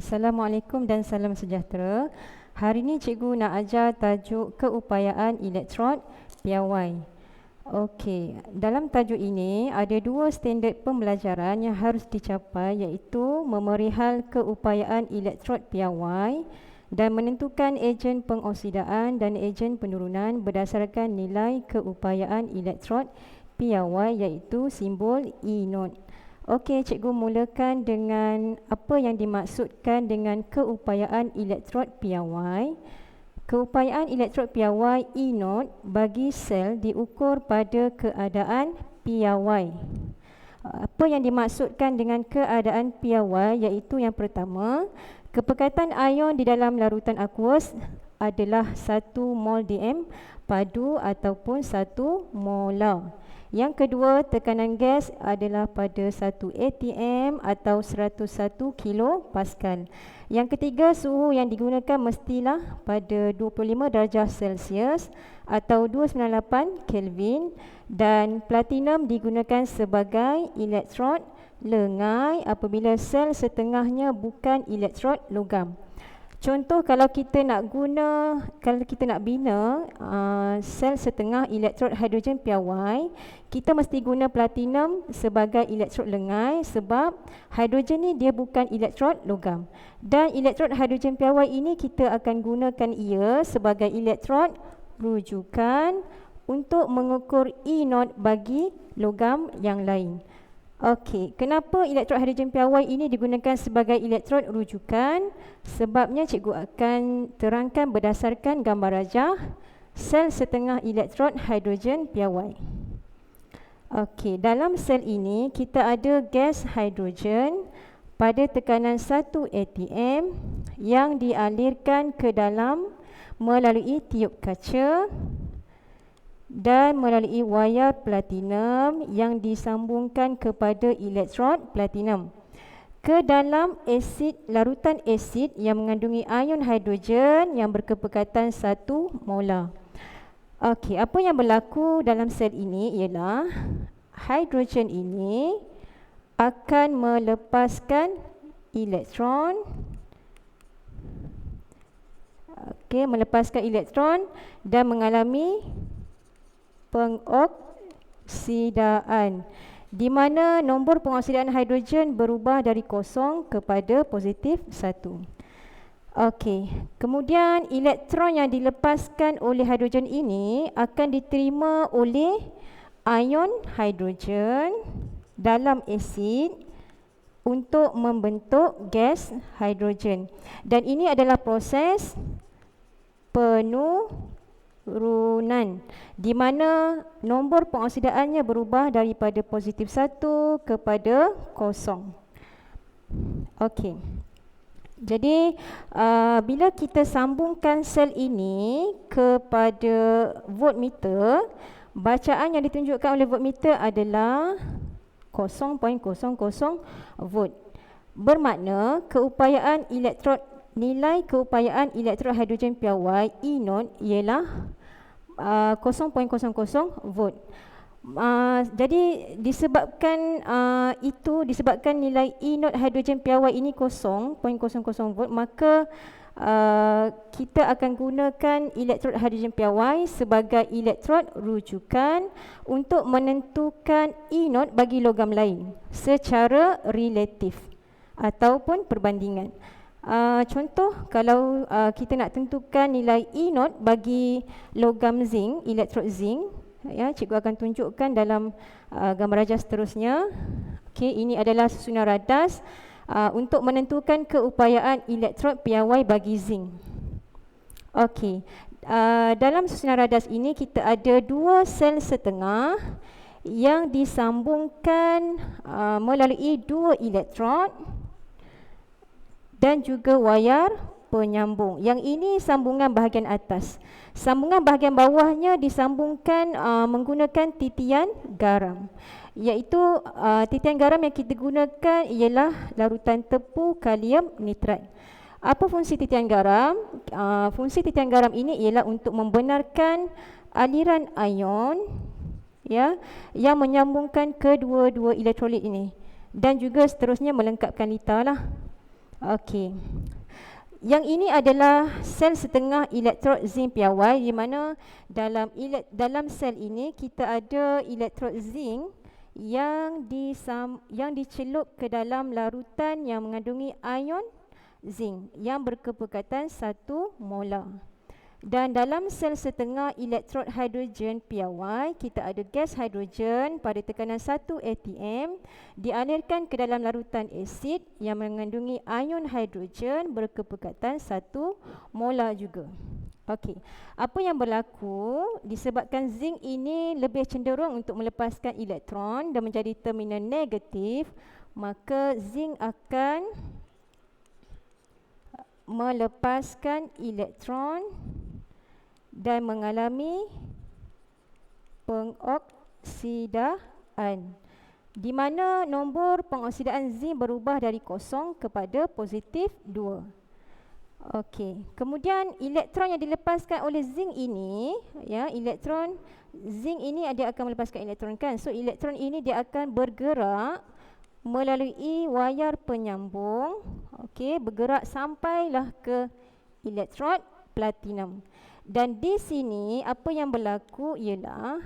Assalamualaikum dan salam sejahtera. Hari ini cikgu nak ajar tajuk keupayaan elektrod piawai. Okey, dalam tajuk ini ada dua standard pembelajaran yang harus dicapai, iaitu memerihal keupayaan elektrod piawai dan menentukan ejen pengoksidaan dan ejen penurunan berdasarkan nilai keupayaan elektrod piawai, iaitu simbol E0. Okey, cikgu mulakan dengan apa yang dimaksudkan dengan keupayaan elektrod piawai. Keupayaan elektrod piawai E0 bagi sel diukur pada keadaan piawai. Apa yang dimaksudkan dengan keadaan piawai iaitu yang pertama, kepekatan ion di dalam larutan aqueous adalah 1 mol dm padu ataupun 1 molar. Yang kedua, tekanan gas adalah pada 1 atm atau 101 kilopascal. Yang ketiga, suhu yang digunakan mestilah pada 25 darjah Celsius atau 298 Kelvin, dan platinum digunakan sebagai elektrod lengai apabila sel setengahnya bukan elektrod logam. Contoh, kalau kita nak bina sel setengah elektrod hidrogen piawai, kita mesti guna platinum sebagai elektrod lengai sebab hidrogen ni dia bukan elektrod logam. Dan elektrod hidrogen piawai ini kita akan gunakan ia sebagai elektrod rujukan untuk mengukur E0 bagi logam yang lain. Okey, kenapa elektrod hidrogen piawai ini digunakan sebagai elektrod rujukan? Sebabnya cikgu akan terangkan berdasarkan gambar rajah sel setengah elektrod hidrogen piawai. Okey, dalam sel ini kita ada gas hidrogen pada tekanan 1 atm yang dialirkan ke dalam melalui tiub kaca dan melalui wayar platinum yang disambungkan kepada elektrod platinum ke dalam larutan asid yang mengandungi ion hidrogen yang berkepekatan 1 molar. Okey, apa yang berlaku dalam sel ini ialah hidrogen ini akan melepaskan elektron. Okey, melepaskan elektron dan mengalami pengoksidaan, di mana nombor pengoksidaan hidrogen berubah dari kosong kepada positif 1. Okey, kemudian elektron yang dilepaskan oleh hidrogen ini akan diterima oleh ion hidrogen dalam asid untuk membentuk gas hidrogen. Dan ini adalah proses penurunan, di mana nombor pengoksidaannya berubah daripada positif 1 kepada kosong. Okey. Jadi bila kita sambungkan sel ini kepada voltmeter, bacaan yang ditunjukkan oleh voltmeter adalah 0.00 volt. Bermakna nilai keupayaan elektrod hidrogen piawai E0 ialah 0.00 volt. Jadi disebabkan nilai E0 hidrogen piawai ini 0.00 volt, maka kita akan gunakan elektrod hidrogen piawai sebagai elektrod rujukan untuk menentukan E0 bagi logam lain secara relatif ataupun perbandingan. Contoh, kalau kita nak tentukan nilai E0 bagi logam zinc, elektrod zinc, ya, cikgu akan tunjukkan dalam gambar rajah seterusnya. Okey, ini adalah susunan radas untuk menentukan keupayaan elektrod piawai bagi zinc. Okey, dalam susunan radas ini kita ada dua sel setengah yang disambungkan melalui dua elektrod dan juga wayar penyambung. Yang ini sambungan bahagian atas. Sambungan bahagian bawahnya disambungkan menggunakan titian garam. Iaitu titian garam yang kita gunakan ialah larutan tepu kalium nitrat. Apa fungsi titian garam? Fungsi titian garam ini ialah untuk membenarkan aliran ion, ya, yang menyambungkan kedua-dua elektrolit ini, dan juga seterusnya melengkapkan lita lah. Okey. Yang ini adalah sel setengah elektrod zinc piawai, di mana dalam sel ini kita ada elektrod zinc yang dicelup ke dalam larutan yang mengandungi ion zinc yang berkepekatan 1 molar. Dan dalam sel setengah elektrod hidrogen piawai, kita ada gas hidrogen pada tekanan 1 atm dialirkan ke dalam larutan asid yang mengandungi ion hidrogen berkepekatan 1 molar juga. Okey, apa yang berlaku disebabkan zinc ini lebih cenderung untuk melepaskan elektron dan menjadi terminal negatif, maka zinc akan melepaskan elektron dan mengalami pengoksidaan, di mana nombor pengoksidaan zinc berubah dari kosong kepada positif 2. Okey, kemudian elektron yang dilepaskan oleh zinc ini, ya, elektron zinc ini dia akan melepaskan elektron kan. So elektron ini dia akan bergerak melalui wayar penyambung, okey, bergerak sampailah ke elektrod platinum. Dan di sini apa yang berlaku ialah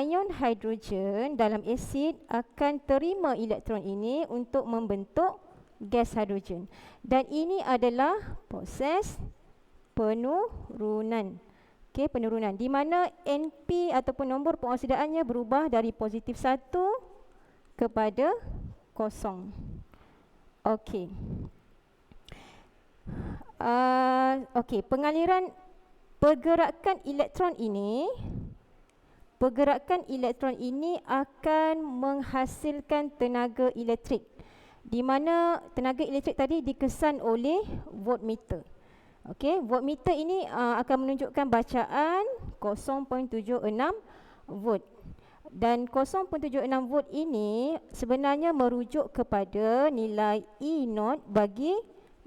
ion hidrogen dalam asid akan terima elektron ini untuk membentuk gas hidrogen. Dan ini adalah proses penurunan. Okey, penurunan di mana NP ataupun nombor pengoksidaannya berubah dari positif 1 kepada 0. Okey. Okey, pergerakan elektron ini akan menghasilkan tenaga elektrik, di mana tenaga elektrik tadi dikesan oleh voltmeter. Okey, voltmeter ini akan menunjukkan bacaan 0.76 volt. Dan 0.76 volt ini sebenarnya merujuk kepada nilai E0 bagi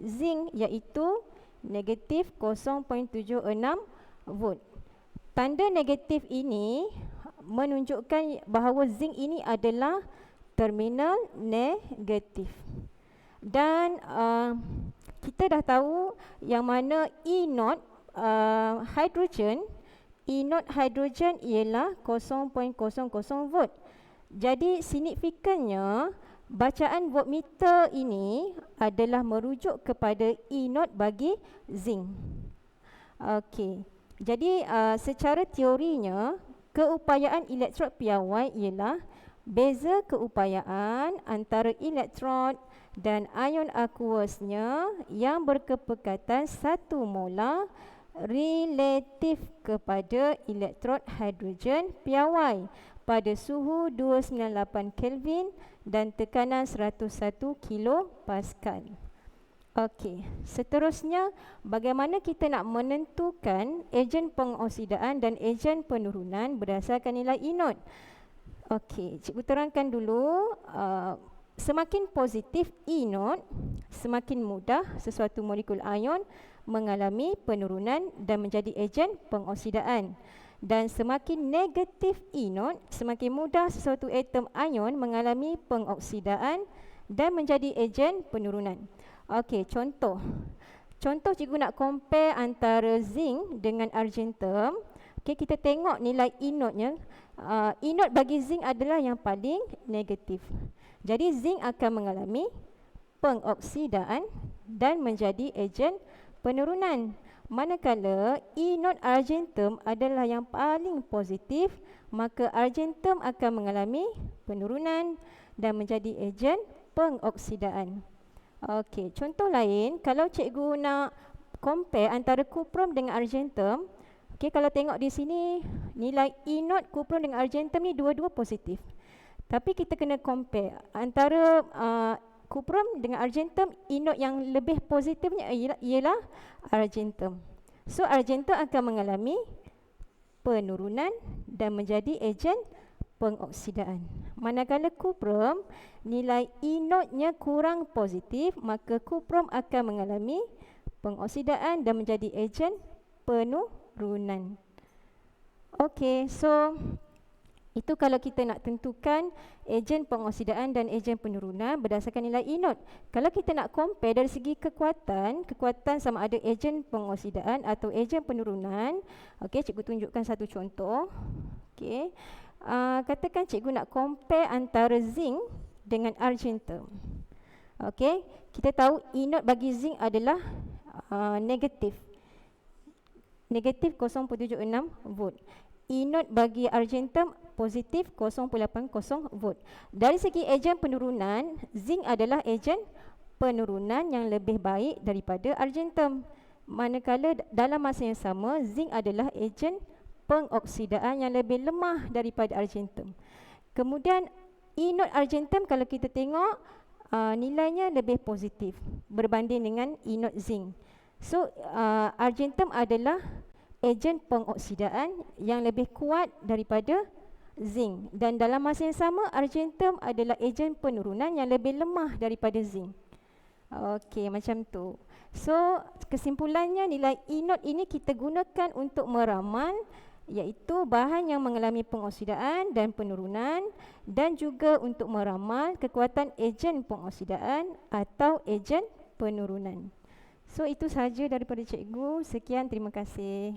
zinc, iaitu negatif 0.76 volt. Tanda negatif ini menunjukkan bahawa zinc ini adalah terminal negatif. Dan kita dah tahu yang mana E0 hidrogen ialah 0.00 volt. Jadi signifikannya bacaan voltmeter ini adalah merujuk kepada E0 bagi zinc. Okey. Jadi secara teorinya, keupayaan elektrod piawai ialah beza keupayaan antara elektrod dan ion aqueousnya yang berkepekatan 1 molar relatif kepada elektrod hidrogen piawai pada suhu 298 Kelvin dan tekanan 101 kilopascal. Okey, seterusnya bagaimana kita nak menentukan ejen pengoksidaan dan ejen penurunan berdasarkan nilai E0? Okey, cikgu terangkan dulu. Semakin positif E0, semakin mudah sesuatu molekul ion mengalami penurunan dan menjadi ejen pengoksidaan. Dan semakin negatif E0, semakin mudah sesuatu atom ion mengalami pengoksidaan dan menjadi ejen penurunan. Okey, contoh cikgu nak compare antara zinc dengan argentum. Okey, kita tengok nilai E0-nya. E0 bagi zinc adalah yang paling negatif. Jadi zinc akan mengalami pengoksidaan dan menjadi ejen penurunan. Manakala E0 argentum adalah yang paling positif, maka argentum akan mengalami penurunan dan menjadi ejen pengoksidaan. Okey, contoh lain, kalau cikgu nak compare antara kuprum dengan argentum, okey, kalau tengok di sini nilai E0 kuprum dengan argentum ni dua-dua positif. Tapi kita kena compare antara kuprum dengan argentum, E0 yang lebih positifnya ialah argentum. So argentum akan mengalami penurunan dan menjadi ejen pengoksidaan. Manakala kuprum nilai E0-nya kurang positif, maka kuprum akan mengalami pengoksidaan dan menjadi ejen penurunan. Okey, so Itu kalau kita nak tentukan ejen pengoksidaan dan ejen penurunan berdasarkan nilai E naught. Kalau kita nak compare dari segi kekuatan sama ada ejen pengoksidaan atau ejen penurunan. Okey, cikgu tunjukkan satu contoh. Okey. Katakan cikgu nak compare antara zinc dengan argentum. Okey, kita tahu E naught bagi zinc adalah negatif. Negatif 0.76 volt. E naught bagi argentum positif 0.80 volt. Dari segi ejen penurunan, zinc adalah ejen penurunan yang lebih baik daripada argentum. Manakala dalam masa yang sama, zinc adalah ejen pengoksidaan yang lebih lemah daripada argentum. Kemudian E naught argentum kalau kita tengok nilainya lebih positif berbanding dengan E naught zinc. So argentum adalah ejen pengoksidaan yang lebih kuat daripada zinc, dan dalam masa yang sama argentum adalah ejen penurunan yang lebih lemah daripada zinc. Okey, macam tu. So kesimpulannya, nilai E naught ini kita gunakan untuk meramal iaitu bahan yang mengalami pengoksidaan dan penurunan, dan juga untuk meramal kekuatan ejen pengoksidaan atau ejen penurunan. So itu sahaja daripada cikgu. Sekian, terima kasih.